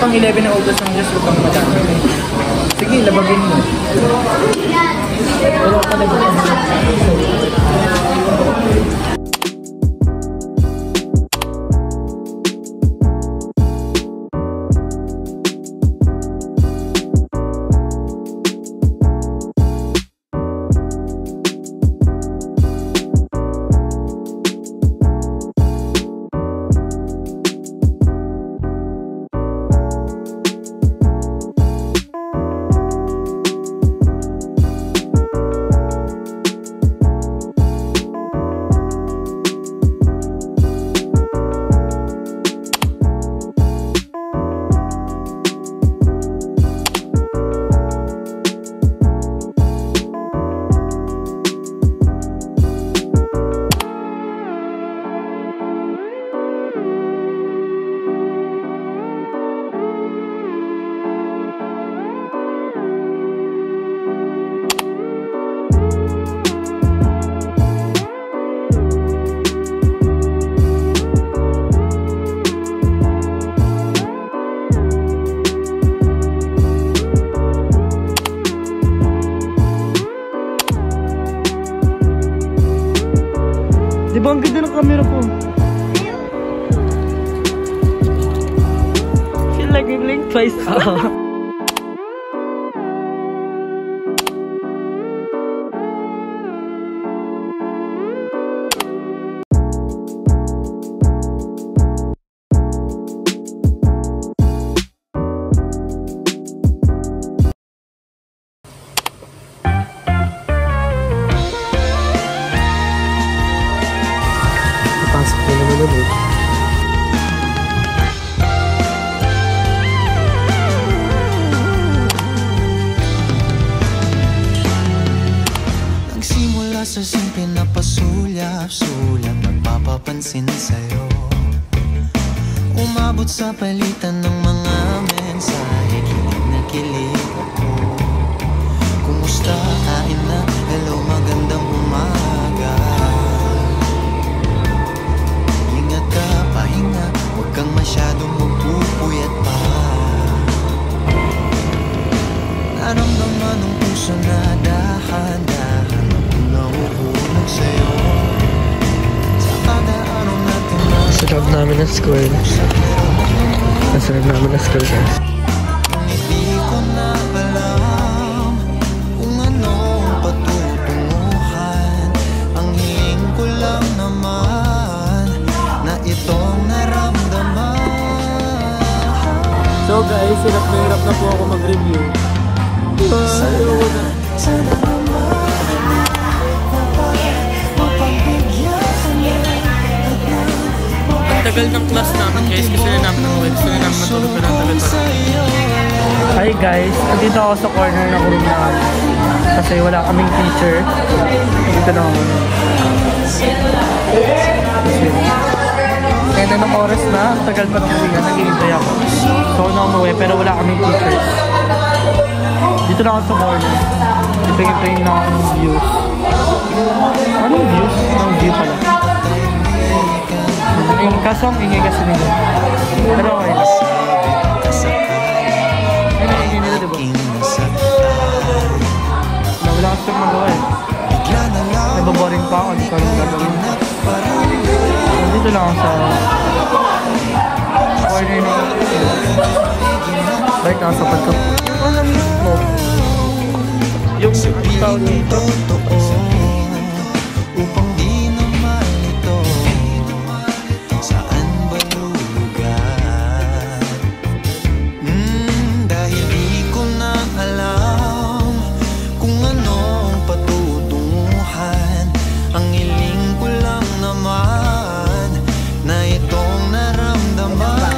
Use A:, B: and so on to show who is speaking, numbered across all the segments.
A: pang 11 na ubos ng Diyos, huwag kang madami. Sige, labagin mo. Wala ka na ba?
B: Di ba ang ganda ng camera ko? Feel like we blinked twice.
A: Pasok na naman ulit.
C: Nagsimula sa simple na pasulyap-sulyap, nagpapapansin sa'yo. Umabot sa palitan ng mga mensahe, kilig na kilig ako. Kumusta, kain na, hello, magandang umaga. Ingat ka, pahinga, huwag kang masyadong magpupuyat pa. Naramdaman ng puso na dahan-dahan ako nahuhulog sa'yo. Sa kada araw natin na
B: Sa loob namin ng school. Nasa loob namin ng school, guys.
C: hindi ko na alam kung ano ang patutunguhan. Ang hiling ko lang naman na itong naramdaman.
A: So guys, hirap na po ako mag-review.
C: Sana naman mapagbigyan ka niya.
B: Ang tagal ng class namin, guys. Gusto na namin ng web. Gusto na namin matulog ka ng tagal pa. Hi guys, andito ako sa corner ng room namin. Kasi wala kaming teacher. Dito na ako. Kaya na ng oras na, ang tagal pa ng uwi nga, nag-iintay ako. So ako na umuwi, pero wala kaming teacher. Dito na ako sa corner. Iping-iping na ako ng views. Anong views? Anong view pala? Kaso ang ingay kasi nila. Pero okay lang. Ay, may ingay nila, diba? Wala kasi itong magawa eh. Nababoring pa ako. Hindi ko alam gagawin. Dito lang ako sa corner na. Right now, sa pagkap. Yung tao dito.
C: Upang di na malito, saan ba lugar? Dahil di ko na alam kung anong patutunguhan. Ang hiling ko lang naman na itong naramdaman.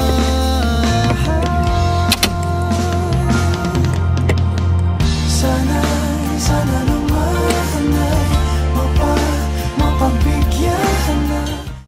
C: Sana